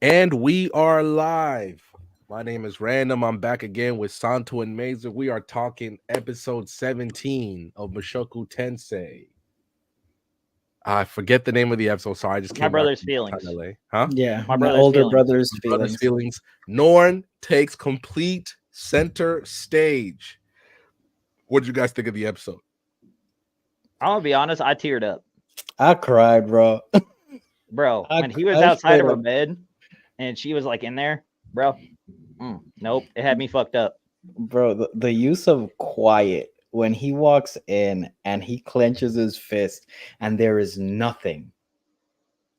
And we are live. My name is Random. I'm back again with Santo and Mazer. We are talking episode 17 of Mushoku Tensei. I forget the name of the episode. Sorry, I just My came back brother's from downtown feelings. LA. Huh? Yeah, My my brother's older feelings. brother's My brother's feelings. feelings. Norn takes complete center stage. What did you guys think of the episode? I'm gonna be honest, I teared up, I cried, bro. bro. When he was I outside straight of her up, bed and she was like in there, bro. Nope, it had me fucked up. bro. The use of quiet when he walks in and he clenches his fist and there is nothing.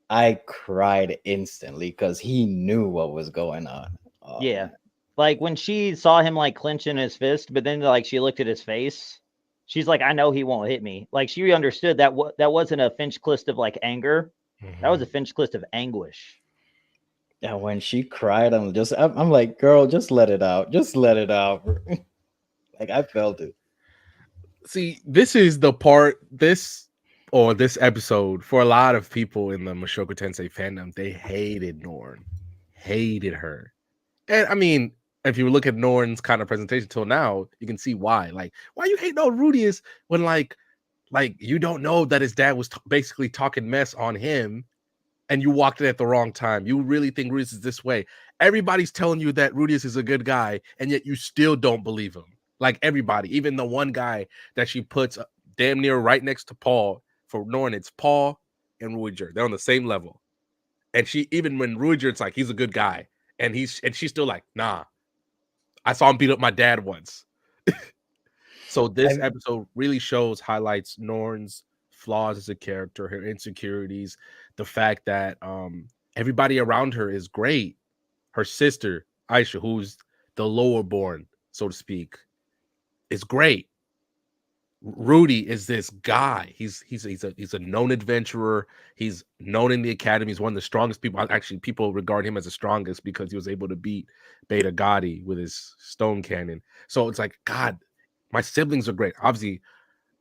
I cried instantly because he knew what was going on. Oh, Yeah, man. like when she saw him like clenching his fist, but then like she looked at his face. She's like, I know he won't hit me. Like she understood that that wasn't a Finch Clist of like anger. That was a Finch Clist of anguish. Yeah, when she cried, I'm like, girl, just let it out. Just let it out. Like I felt it. See, this is the part this episode for a lot of people in the Mushoku Tensei fandom. They hated Norn, hated her, and I mean, if you look at Norn's kind of presentation till now, you can see why. Like, why you hate on Rudius when like you don't know that his dad was basically talking mess on him, and you walked in at the wrong time. You really think Rudius is this way? Everybody's telling you that Rudius is a good guy, and yet you still don't believe him. Like everybody, even the one guy that she puts damn near right next to Paul for Norn, it's Paul and Ruiger. They're on the same level. And she, even when Ruiger, it's like he's a good guy, and she's still like, nah. I saw him beat up my dad once. So this I, episode really highlights Norn's flaws as a character, her insecurities, the fact that everybody around her is great. Her sister, Aisha, who's the lower born, so to speak, is great. Rudy is this guy. He's a known adventurer. He's known in the academy. He's one of the strongest people. Actually, people regard him as the strongest because he was able to beat Beta Gotti with his stone cannon. So it's like, God, my siblings are great. Obviously,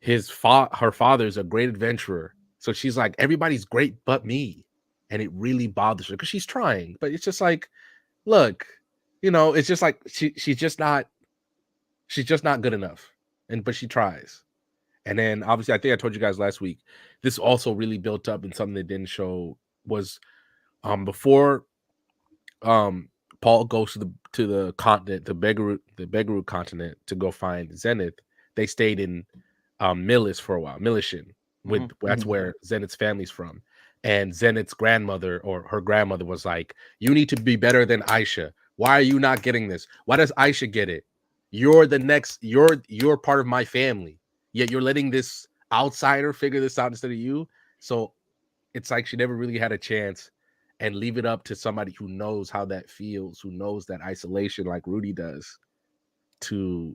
her father is a great adventurer. So she's like, everybody's great but me. And it really bothers her because she's trying. But it's just like, look, it's just like she's just not good enough. But she tries. And then obviously, I think I told you guys last week, this also really built up, and something they didn't show was before Paul goes to the continent, the Begaru continent, to go find Zenith. They stayed in Millis for a while, Millishin, that's where Zenith's family's from. And Zenith's grandmother or her grandmother was like, you need to be better than Aisha. Why are you not getting this? Why does Aisha get it? You're the next, you're part of my family. Yet you're letting this outsider figure this out instead of you. So it's like she never really had a chance, and leave it up to somebody who knows how that feels, who knows that isolation like Rudy does, to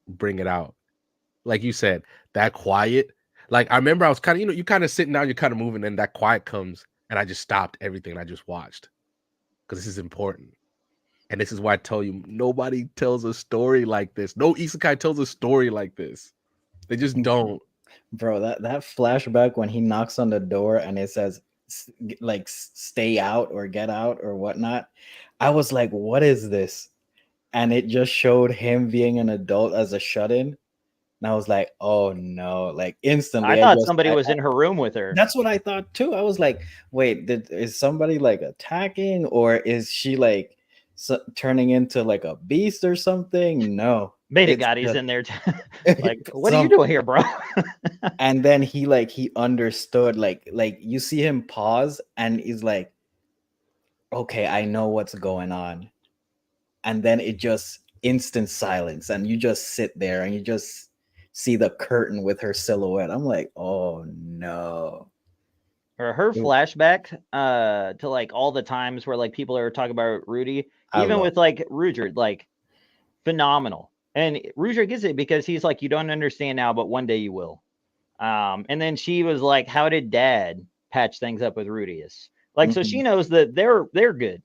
bring it out. Like you said, that quiet. Like I remember I was kind of, you kind of sitting down, you're kind of moving, and that quiet comes, and I just stopped everything and I just watched because this is important. And this is why I tell you, nobody tells a story like this. No isekai tells a story like this. They just don't. bro, that flashback when he knocks on the door and it says like stay out or get out or whatnot. I was like, what is this? And it just showed him being an adult as a shut-in. And I was like, oh no, like I instantly thought somebody was in her room with her. that's what I thought too. I was like, wait, is somebody like attacking, or is she like turning into like a beast or something? No, Beta it's Gotti's just in there. Like, it's what are you doing here, bro? and then he understood, like you see him pause and he's like, okay, I know what's going on. And then it just instant silence, and you just sit there and you just see the curtain with her silhouette. I'm like, oh no. Her flashback to like all the times where like people are talking about Rudy, I even love with like Ruger, like phenomenal. And Ruger gets it because he's like, you don't understand now, but one day you will. And then she was like, how did dad patch things up with Rudius? Like, so she knows that they're good.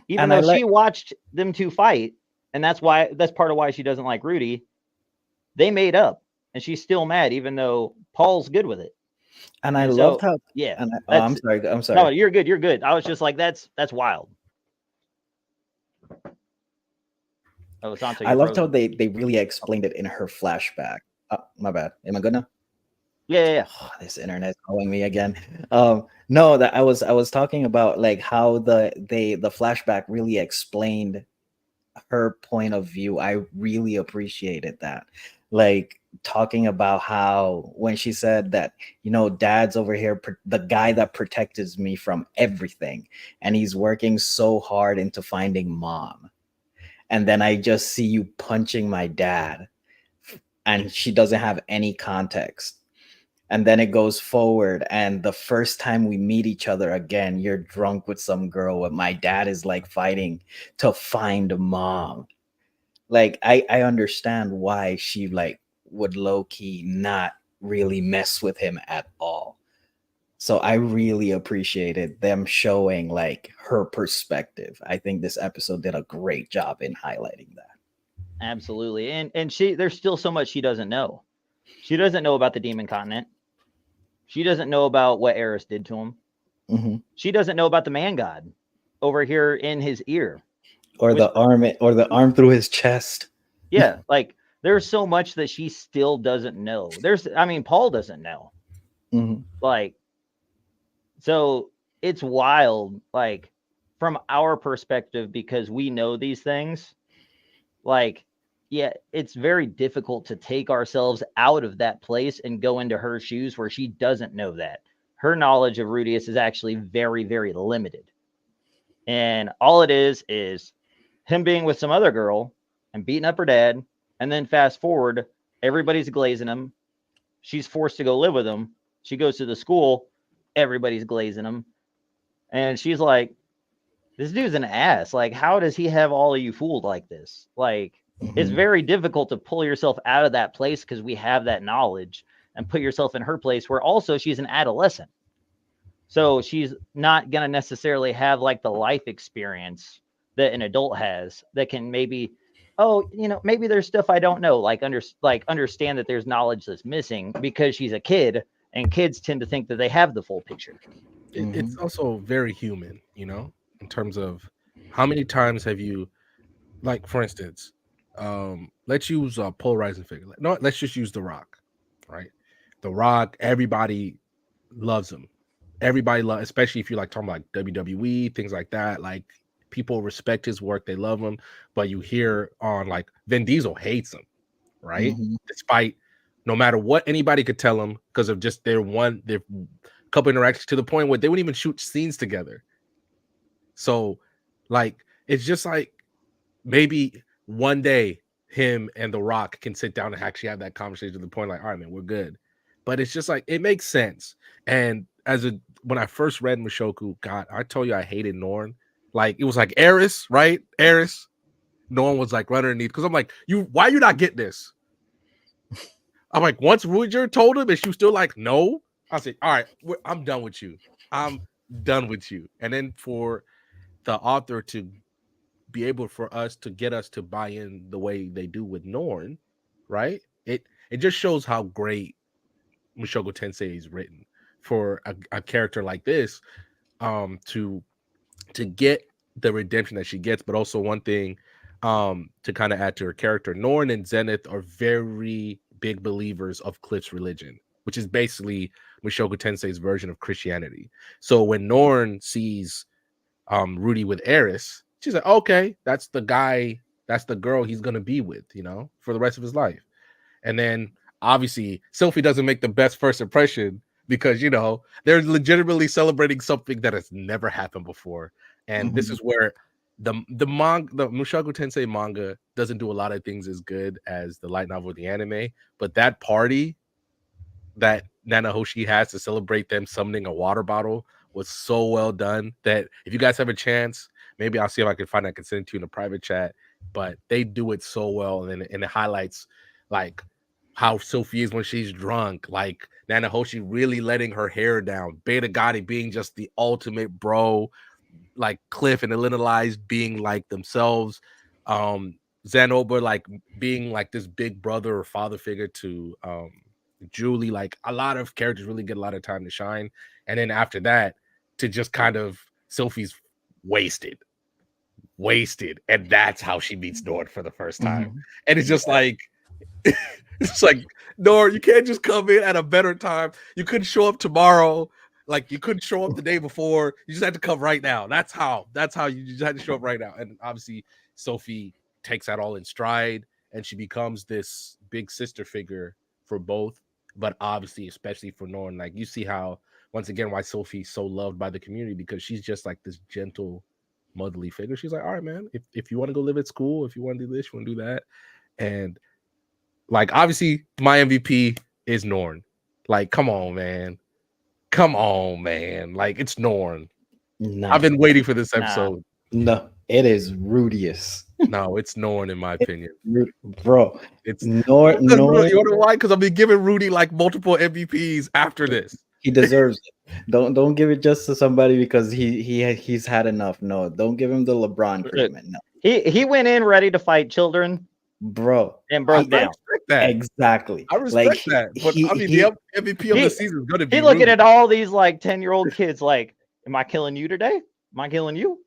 Even And though I she like watched them two fight, and that's part of why she doesn't like Rudy. They made up, and she's still mad, even though Paul's good with it. And I And loved so, how. yeah, And oh, I'm that's sorry. I'm no, sorry. you're good. You're good. I was just like, that's wild. Oh, Santo, I you're loved how frozen. they really explained it in her flashback. My bad. Am I good now? Yeah, yeah, yeah. Oh, this internet's calling me again. No, that I was talking about like how the flashback really explained her point of view. I really appreciated that. Like talking about how when she said that, dad's over here, the guy that protected me from everything, and he's working so hard into finding mom. And then I just see you punching my dad, and she doesn't have any context. And then it goes forward, and the first time we meet each other again, you're drunk with some girl, and my dad is like fighting to find mom. Like I understand why she like would low key not really mess with him at all. So I really appreciated them showing like her perspective. I think this episode did a great job in highlighting that. Absolutely. And there's still so much she doesn't know. She doesn't know about the demon continent. She doesn't know about what Eris did to him. Hmm. She doesn't know about the man god over here in his ear. Or the Whisper. arm through his chest. Yeah, like there's so much that she still doesn't know. I mean, Paul doesn't know. Hmm. Like, so it's wild, like from our perspective, because we know these things. Like, yeah, it's very difficult to take ourselves out of that place and go into her shoes where she doesn't know that. Her knowledge of Rudius is actually very, very limited. And all it is him being with some other girl and beating up her dad. And then fast forward, everybody's glazing him. She's forced to go live with him. She goes to the school, everybody's glazing him. And she's like, this dude's an ass. Like, how does he have all of you fooled like this? Like, it's Hmm. very difficult to pull yourself out of that place because we have that knowledge and put yourself in her place where also she's an adolescent. So she's not going to necessarily have like the life experience that an adult has that can maybe, oh, maybe there's stuff I don't know, like understand that there's knowledge that's missing because she's a kid and kids tend to think that they have the full picture. It's Hmm. also very human, in terms of how many times have you, like, for instance, let's use a polarizing figure. No, let's just use The Rock, right? The Rock, everybody loves him. Everybody loves, especially if you like talking about like WWE, things like that. Like people respect his work, they love him. But you hear on like Vin Diesel hates him, right? Hmm. Despite no matter what anybody could tell him because of just their couple interactions to the point where they wouldn't even shoot scenes together. So, like, it's just like maybe one day him and The Rock can sit down and actually have that conversation to the point like, all right, man, we're good. But it's just like it makes sense. And when I first read Mushoku, God, I told you I hated Norn. Like it was like Eris, right? Eris. Norn was like running underneath because I'm like, why you not getting this? I'm like, once Ruger told him, and she was still like, no. I said, all right, I'm done with you. I'm done with you. And then for the author to be able for us to get us to buy in the way they do with Norn, right? It just shows how great Mushoku Tensei is written for a character like this, to get the redemption that she gets, but also one thing, to kind of add to her character, Norn and Zenith are very big believers of Cliff's religion, which is basically Mushoku Tensei's version of Christianity. So when Norn sees Rudy with Eris, she's like, okay, that's the guy, that's the girl he's gonna be with, for the rest of his life. And then obviously Sylphie doesn't make the best first impression because they're legitimately celebrating something that has never happened before. And this Hmm. is where the Mushoku Tensei manga doesn't do a lot of things as good as the light novel or the anime, but that party that Nanahoshi has to celebrate them summoning a water bottle was so well done that if you guys have a chance, maybe I'll see if I can find it. I can send it to you in a private chat. But they do it so well, and it highlights like how Sophie is when she's drunk, like Nanahoshi really letting her hair down, Beta Gotti being just the ultimate bro, like Cliff and Illinois being like themselves, Zanoba like being like this big brother or father figure to Julie, like a lot of characters really get a lot of time to shine. And then after that, to just kind of Sophie's wasted. And that's how she meets Nord for the first time. Mhm. And it's just like it's like, Nord, you can't just come in at a better time. You couldn't show up tomorrow. Like you couldn't show up the day before. You just had to come right now. That's how you just had to show up right now. And obviously Sophie takes that all in stride and she becomes this big sister figure for both, but obviously especially for Nord. Like you see how once again why Sophie's so loved by the community, because she's just like this gentle motherly figure. She's like, all right, man, if you want to go live at school, if you want to do this, you want to do that. And like obviously my MVP is Norn. Like, come on, man. Like it's Norn. No, I've been waiting for this episode. no, it is Rudius. No, it's Norn in my opinion. Bro, It's Nor you know Nor why? Because I've been giving Rudy like multiple MVPs after this. he deserves it. Don't give it just to somebody because he's had enough. No, don't give him the LeBron treatment. No, He went in ready to fight children bro, and broke I down. respect that. exactly. I respect that. But I mean, the MVP of he- the season is going to be He looking Rudy. at all these like 10-year-old kids like, am I killing you today? Am I killing you?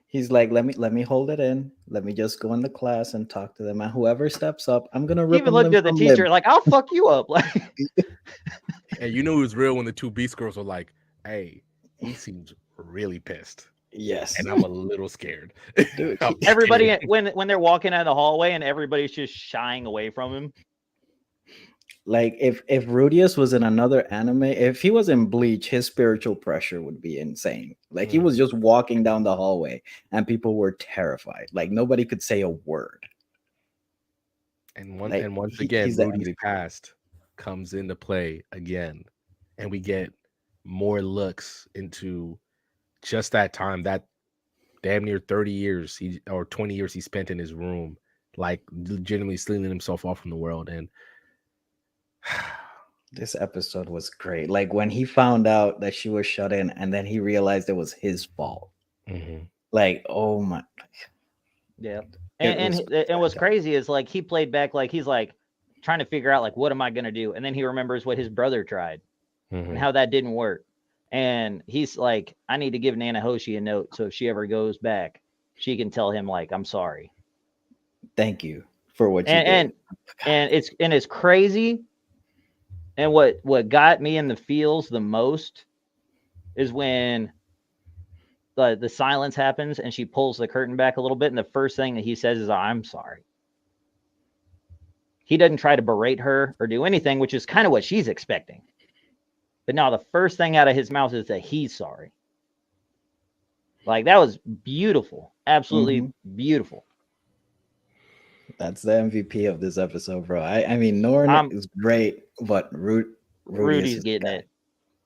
He's like, let me hold it in. Let me just go into class and talk to them. And whoever steps up, I'm gonna He rip even them looked at the from teacher limb. like, I'll fuck you up. Like, And you knew it was real when the two Beast Girls were like, hey, he seems really pissed. Yes, And I'm a little scared. dude. I'm everybody scared. when they're walking out of the hallway and everybody's just shying away from him. Like if Rudius was in another anime, if he was in Bleach, his spiritual pressure would be insane. Like he was just walking down the hallway and people were terrified. Like nobody could say a word. And Like, once he- again, he's the Rudy's MVP. past comes into play again, and we get more looks into just that time, that damn near 30 years or 20 years he spent in his room, like legitimately stealing himself off from the world. And This episode was great. Like when he found out that she was shut in and then he realized it was his fault. Like, oh my. Yeah. It And was and what's crazy is like he played back like he's like trying to figure out like what am I gonna do? And then he remembers what his brother tried and how that didn't work. And he's like, I need to give Nana Hoshi a note so if she ever goes back, she can tell him like I'm sorry. Thank you for what you And did. and it's crazy. And what got me in the feels the most is when the silence happens and she pulls the curtain back a little bit, and the first thing that he says is, I'm sorry. He doesn't try to berate her or do anything, which is kind of what she's expecting. But now the first thing out of his mouth is that he's sorry. Like that was beautiful. Absolutely beautiful. That's the MVP of this episode, bro. I mean, Norn is great, but Rudy's getting it.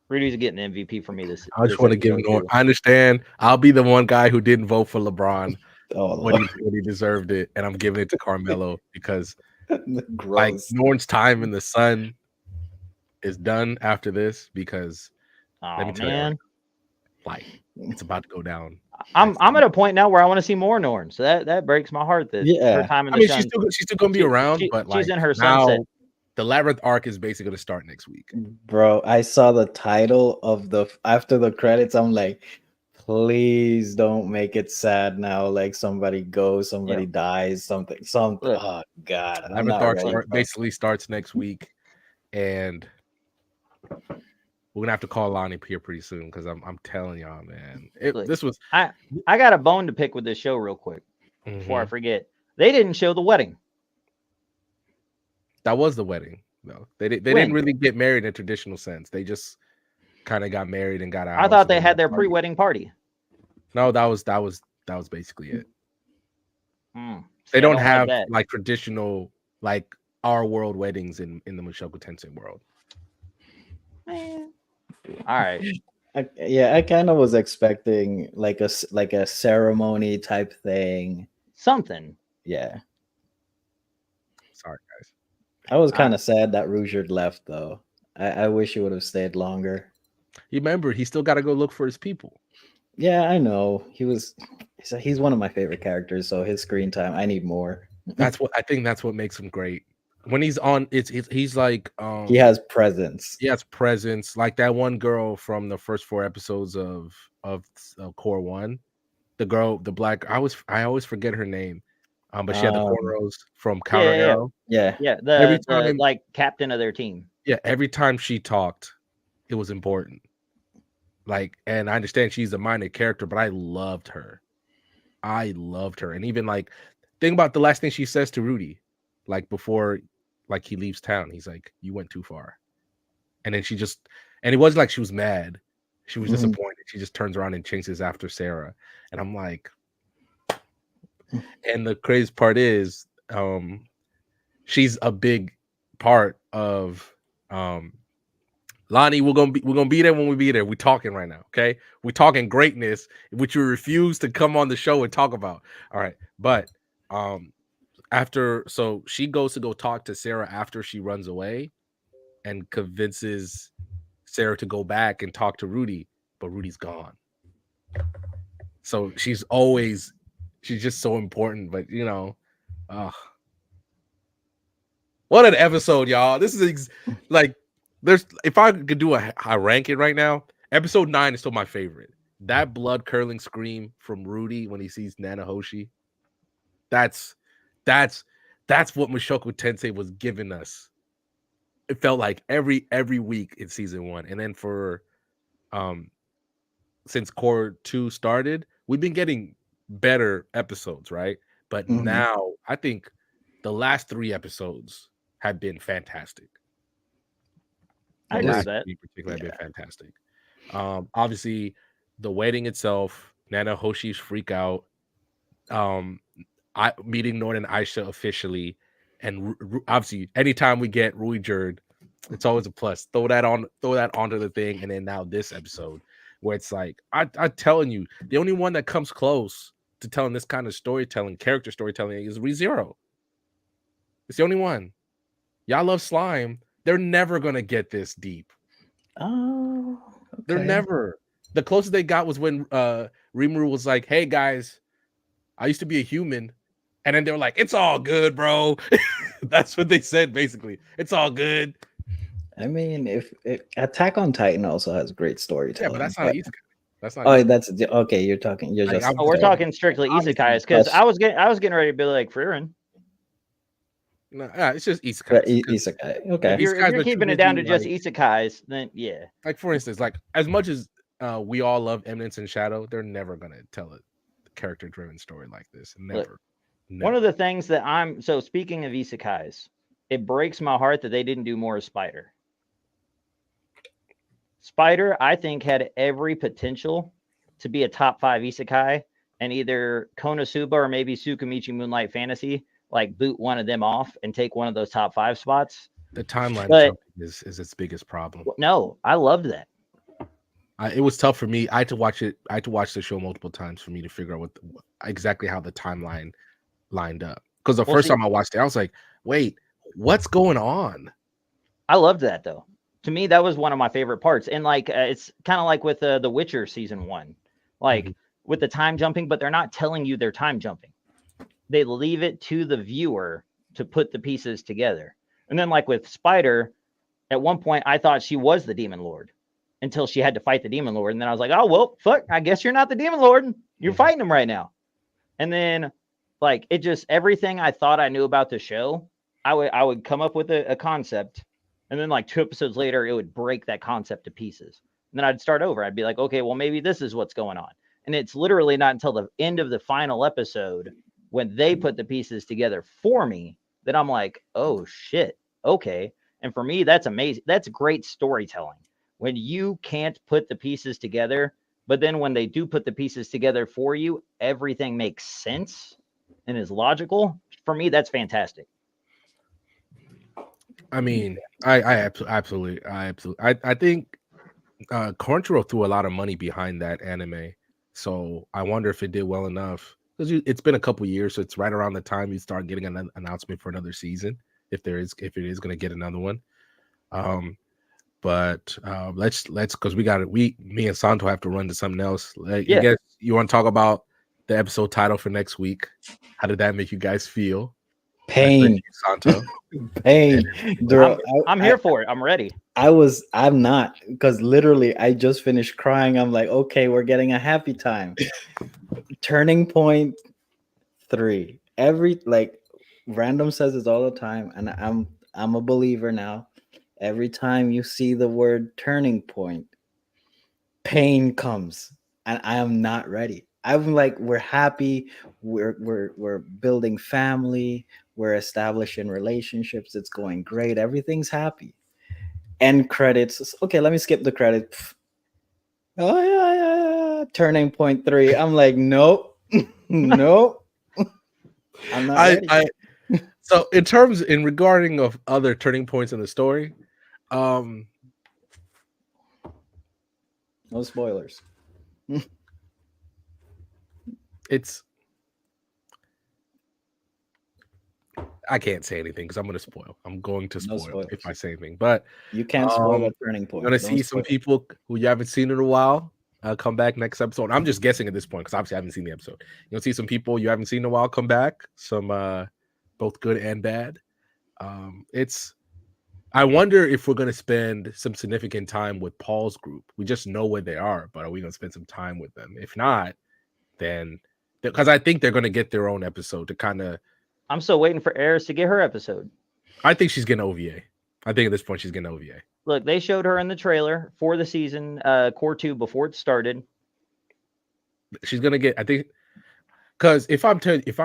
Rudy's getting the MVP for me this. I just want to give Norn. I understand. I'll be the one guy who didn't vote for LeBron when he deserved it, and I'm giving it to Carmelo because like Norn's time in the sun is done after this. Because let me tell you, like it's about to go down. I'm at a point now where I want to see more Norn, so that breaks my heart that her time in the sun. She's still gonna be around, but like she's in her now, sunset. the Labyrinth arc is basically gonna start next week. Bro, I saw the title of the after the credits. I'm like, please don't make it sad now. Like somebody goes, somebody dies, something. Look, oh god, Labyrinth arc basically starts next week, and we're gonna have to call Lonnie here pretty soon because I'm telling y'all, man. This was I got a bone to pick with this show real quick before I forget. They didn't show the wedding. That was the wedding, though. They didn't really get married in a traditional sense. They just kind of got married and got out. I thought they had their pre-wedding party. No, that was basically it. They don't have like traditional like our world weddings in the Mushoku Tensei world. All right. I kind of was expecting like a ceremony type thing. Something. Yeah. Sorry, guys. I was kind of sad that Ruijerd left, though. I wish he would have stayed longer. Remember, he still got to go look for his people. Yeah, I know. He's one of my favorite characters, so his screen time, I need more. I think that's what makes him great. when he's on, he's like He has presence. he has presence, like that one girl from the first 4 episodes of Core One, the girl, the black. I always forget her name, but she had the Um, cornrows from Yeah, Counter yeah, yeah. Arrow. yeah. Yeah, Every the time, like captain of their team. yeah, every time she talked, it was important. Like, and I understand she's a minor character, but I loved her. I loved her, and even like, think about the last thing she says to Rudy, like before, like he leaves town. He's like, "You went too far," and then she just, and it wasn't like she was mad. She was Mhm. disappointed. She just turns around and chases after Sarah, and I'm like, and the crazy part is, she's a big part of Lonnie. We're gonna be there when we be there. We're talking right now, okay? We're talking greatness, which you refuse to come on the show and talk about. All right, but after, so she goes to go talk to Sarah after she runs away and convinces Sarah to go back and talk to Rudy, but Rudy's gone. So she's just so important, but uh what an episode, y'all. This is like, there's, if I could do a rank it right now, episode 9 is still my favorite. That blood curdling scream from Rudy when he sees Nanahoshi. That's that's that's what Mushoku Tensei was giving us. It felt like every week in season 1. And then for um since Core 2 started, we've been getting better episodes, right? But Mhm. now I think the last 3 episodes have been fantastic. I The agree This- with last that. 3 in particular have been fantastic. Obviously, the wedding itself, Nana Hoshi's freak out, um, I meeting Nord and Aisha officially, and obviously, anytime we get Rui Jerd, it's always a plus. Throw that onto the thing, and then now this episode, where it's like, I'm telling you, the only one that comes close to telling this kind of storytelling, character storytelling, is ReZero. It's the only one. Y'all love slime. They're never gonna get this deep. Oh, They're okay. never. The closest they got was when Rimuru was like, "Hey guys, I used to be a human," and then they were like, "It's all good, bro." That's what they said basically. It's all good. I mean, if Attack on Titan also has great Yeah, storytelling. but that's not isekai. That's not Oh, isekai. that's okay. You're talking. You're Like, just. Oh, we're obviously, talking strictly obviously, isekais because that's- I was getting ready to be like Frieren. no, yeah, it's just isekai. Isekai. If Okay. you're Isekais are too keeping it down to busy, just like, isekais, then yeah. like for instance, like as much as we all love Eminence and Shadow, they're never gonna tell a character-driven story like this. Never. One of the things that I'm so speaking of isekais, it breaks my heart that they didn't do more of Spider. Spider, I think, had every potential to be a top 5 isekai, and either Konosuba or maybe Tsukimichi Moonlight Fantasy like boot one of them off and take one of those top 5 spots. the timeline But jumping is its biggest problem. no, I loved that. It was tough for me. I had to watch it. I had to watch the show multiple times for me to figure out exactly how the timeline lined up. Because the first time I watched it, I was like, "Wait, what's going on?" I loved that though. To me, that was one of my favorite parts. And like, it's kind of like with The Witcher season 1, like with the time jumping, but they're not telling you they're time jumping. They leave it to the viewer to put the pieces together. And then like with Spider, at one point I thought she was the Demon Lord until she had to fight the Demon Lord. And then I was like, oh, well, fuck, I guess you're not the Demon Lord. You're fighting him right now. And then like, it just, everything I thought I knew about the show, I would come up with a concept. And then like 2 episodes later, it would break that concept to pieces. And then I'd start over. I'd be like, okay, well, maybe this is what's going on. And it's literally not until the end of the final episode when they put the pieces together for me that I'm like, oh shit, okay. And for me, that's amazing. That's great storytelling. When you can't put the pieces together, but then when they do put the pieces together for you, everything makes sense and is logical. For me, that's fantastic. I mean, I absolutely, I think Crunchyroll threw a lot of money behind that anime, so I wonder if it did well enough, because it's been a couple years, so it's right around the time you start getting an announcement for another season, if it is going to get another one. But let's because me and Santo have to run to something else. I guess you want to talk about the episode title for next week. How did that make you guys feel? Pain, Santo. pain. I'm here for it. I'm ready. I'm not, because literally I just finished crying. I'm like, okay, we're getting a happy time. Turning point 3. Every like random says this all the time, and I'm a believer now. Every time you see the word turning point, pain comes, and I am not ready. I'm like, we're happy, we're building family, we're establishing relationships, it's going great, everything's happy. End credits. Okay, let me skip the credit. Oh yeah. Turning point 3. I'm like, nope, nope. I'm not ready. So in regarding of other turning points in the story, No spoilers. it's I can't say anything because I'm going to spoil. I'm going to No spoil if I spoilers. say anything. But You can't spoil a turning you're point. going to Don't see some spoil it. people who you haven't seen in a while come back next episode. I'm just guessing at this point because obviously I haven't seen the episode. You'll see some people you haven't seen in a while come back. Some both good and bad. It's I wonder if we're going to spend some significant time with Paul's group. We just know where they are, but are we going to spend some time with them? If not, then because I think they're going to get their own episode to kind of. I'm still waiting for Eris to get her episode. I think she's getting OVA. I think at this point she's getting OVA. Look, they showed her in the trailer for the season core 2 before it started. She's gonna get. I think because if I'm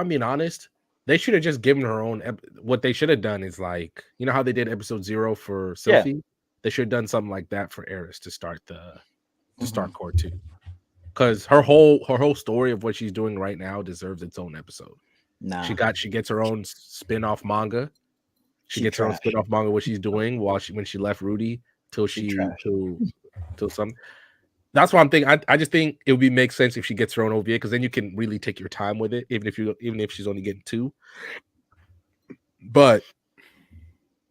being honest, they should have just given her own. What they should have done is like how they did episode 0 for Sylphie. They should have done something like that for Eris to start start core 2. Because her whole story of what she's doing right now deserves its own episode. Nah. She gets her own spin-off manga. She gets her own spin-off manga what she's doing when she left Rudy till some. That's why I'm thinking. I just think it would make sense if she gets her own OVA because then you can really take your time with it, even if she's only getting 2. But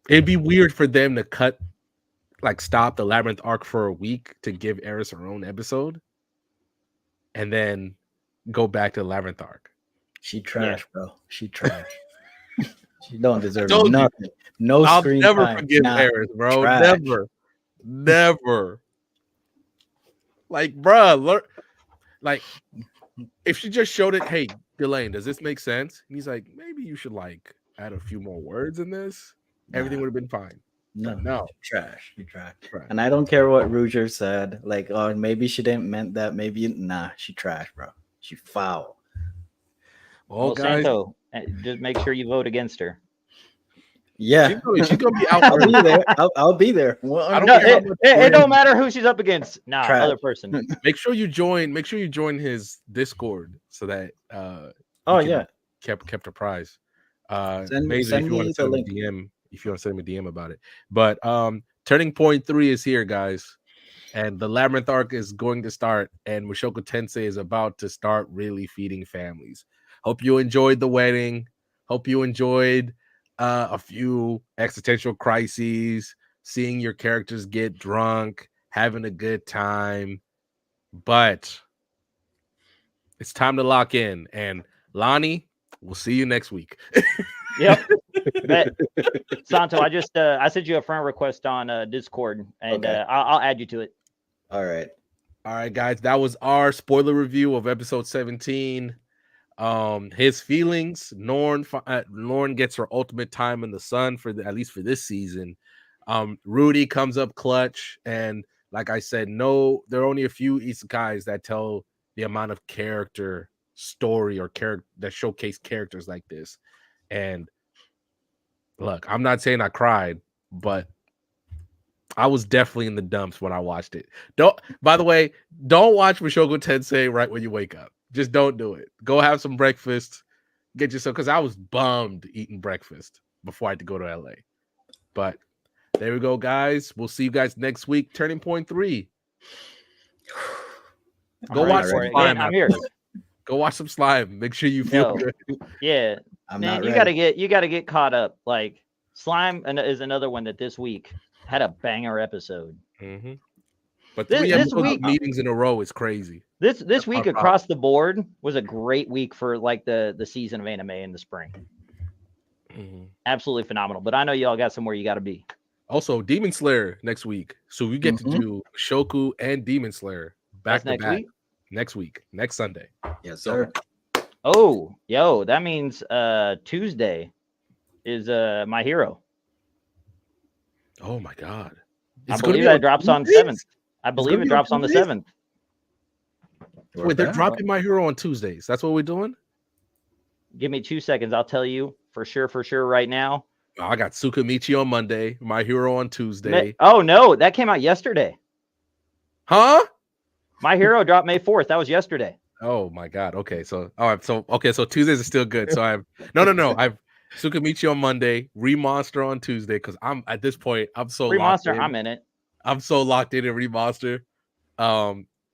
it'd be weird for them to stop the Labyrinth arc for a week to give Eris her own episode, and then go back to the Labyrinth arc. She trash, bro. She trash. She don't deserve told you. nothing. No I'll screen never time. forgive Nah, Eris, bro. trash. Never. Like, bruh, like, if she just showed it, hey, Delane, does this make sense? And he's like, maybe you should add a few more words in this. Everything would have been fine. No. Trash. You trash. And I don't care what Ruger said. Like, oh, maybe she didn't meant that. Maybe she trash, bro. She foul. Well, guys, Santo, just make sure you vote against her. Yeah, she's gonna be out. I'll be there. I'll be there. It don't matter who she's up against. Nah, Trash. other person. Make sure you join his Discord so that kept a prize. Send if you want to me send the him a DM, if you want to send him a DM about it. But turning point 3 is here, guys, and the Labyrinth arc is going to start, and Mushoku Tensei is about to start really feeding families. Hope you enjoyed the wedding. Hope you enjoyed a few existential crises, seeing your characters get drunk, having a good time. But it's time to lock in. And Lonnie, we'll see you next week. Yep. Santo, I sent you a friend request on Discord, and okay. I'll add you to it. All right, guys. That was our spoiler review of episode 17. His feelings. Norn gets her ultimate time in the sun at least for this season. Rudy comes up clutch, and like I said, there are only a few isekais that tell the amount of character story or character that showcase characters like this. And look, I'm not saying I cried, but I was definitely in the dumps when I watched it. By the way, don't watch Mushoku Tensei right when you wake up. Just don't do it. Go have some breakfast. Get yourself, because I was bummed eating breakfast before I had to go to LA. But there we go, guys. We'll see you guys next week. Turning point 3. Go watch some slime. I'm here. Go watch some slime. Make sure you feel good. Yeah. Man, you gotta get caught up. Like, Slime is another one that this week had a banger episode. Mm-hmm. But this week meetings in a row is crazy. This week across the board was a great week for the season of anime in the spring. Absolutely phenomenal. But I know y'all got somewhere you got to be. Also, Demon Slayer next week. So we get to Mhm. do Shoku and Demon Slayer back That's to next back week. next week, next Sunday. Yes, So, sir. Oh, yo, that means Tuesday is My Hero. oh my god. I It's gonna believe be on that drops on Tuesdays? 7th. I It's believe gonna it be on drops on the Tuesdays? 7th. Wait, they're Okay. dropping My Hero on Tuesdays. That's what we're doing? Give me 2 seconds. I'll tell you for sure right now. Oh, I got Tsukamichi on Monday, My Hero on Tuesday. Oh no, that came out yesterday. Huh? My Hero dropped May 4th. That was yesterday. Oh my god. Okay, so so Tuesdays are still good. So I have no. I have Tsukamichi on Monday, Remonster on Tuesday, because I'm at this point, I'm so locked Remaster, in. I'm in it. I'm so locked in Remonster.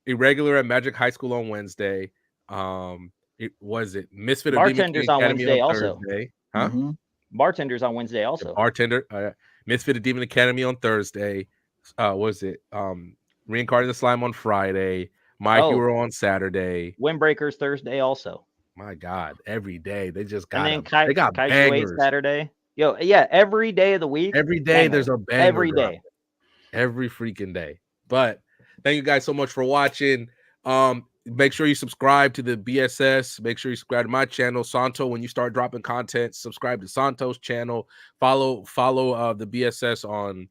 Irregular at Magic High School on Wednesday. It was it Misfit of Demon King Bartenders on Academy Wednesday on also. Thursday. Huh? Mhm. Bartenders on Wednesday The also. Bartender, Misfit of Demon Academy on Thursday. Was it Reincarnated Slime on Friday? My Oh, Hero on Saturday. Windbreakers Thursday also. My God, every day they just And got then they got Kaiju 8 bangers. Saturday. Yo, yeah, every day of the week. Every day banger. there's a banger Every drop. day. Every freaking day. But thank you guys so much for watching. Make sure you subscribe to the BSS. Make sure you subscribe to my channel, Santo. When you start dropping content, subscribe to Santo's channel. Follow the BSS on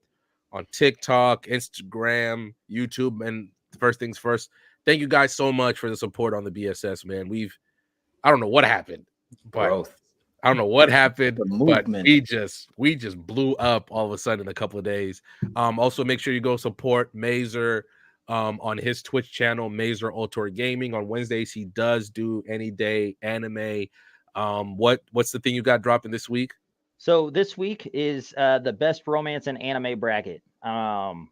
TikTok, Instagram, YouTube, and first things first. Thank you guys so much for the support on the BSS, man. I don't know what happened, but Growth. I don't know what happened, The but movement. we just blew up all of a sudden in a couple of days. Also make sure you go support Mazer on his Twitch channel, Mazer Ultor Gaming. On Wednesdays, he does do any day anime. What's the thing you got dropping this week? So this week is the best romance and anime bracket. Ooh,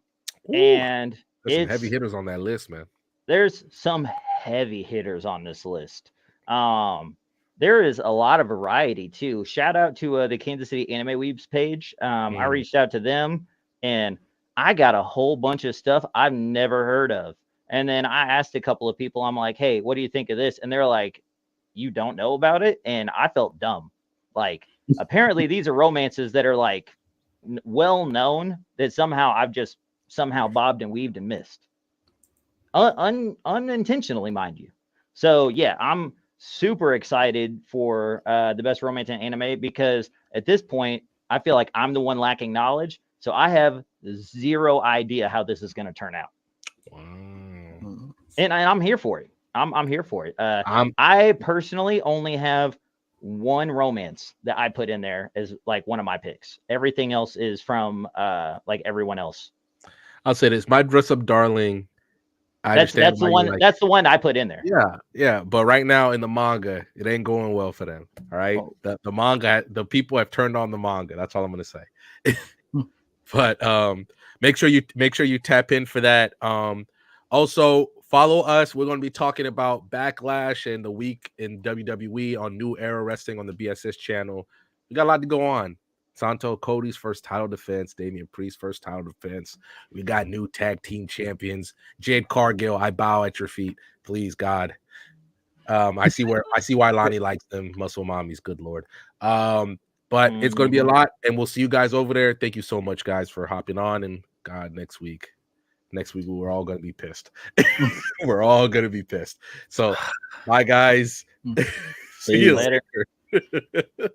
And there's some heavy hitters on that list, man. there's some heavy hitters on this list. There is a lot of variety too. Shout out to the Kansas City Anime Weebs page. I reached out to them and I got a whole bunch of stuff I've never heard of. And then I asked a couple of people, I'm like, hey, what do you think of this? And they're like, you don't know about it? And I felt dumb. Like, apparently these are romances that are like well known that somehow I've just somehow bobbed and weaved and missed. Unintentionally, mind you. So yeah, I'm super excited for the best romance in anime because at this point I feel like I'm the one lacking knowledge, so I have zero idea how this is going to turn out. Wow. And I'm here for it. I'm here for it. I'm I personally only have one romance that I put in there as like one of my picks. Everything else is from like everyone else. I'll say this: my dress up darling. I That's understand the why you one. like. That's the one I put in there. Yeah. But right now in the manga, it ain't going well for them. All right, Oh. the manga, the people have turned on the manga. That's all I'm gonna say. But make sure you tap in for that. Also follow us. We're gonna be talking about Backlash and the week in WWE on New Era Wrestling on the BSS channel. We got a lot to go on. Santo Cody's first title defense, Damian Priest's first title defense. We got new tag team champions. Jade Cargill, I bow at your feet. Please, God. I see why Lonnie likes them. Muscle mommies, good Lord. But it's going to be a lot, and we'll see you guys over there. Thank you so much, guys, for hopping on. And God, next week we're all going to be pissed. We're all going to be pissed. So, bye, guys. See you later. later.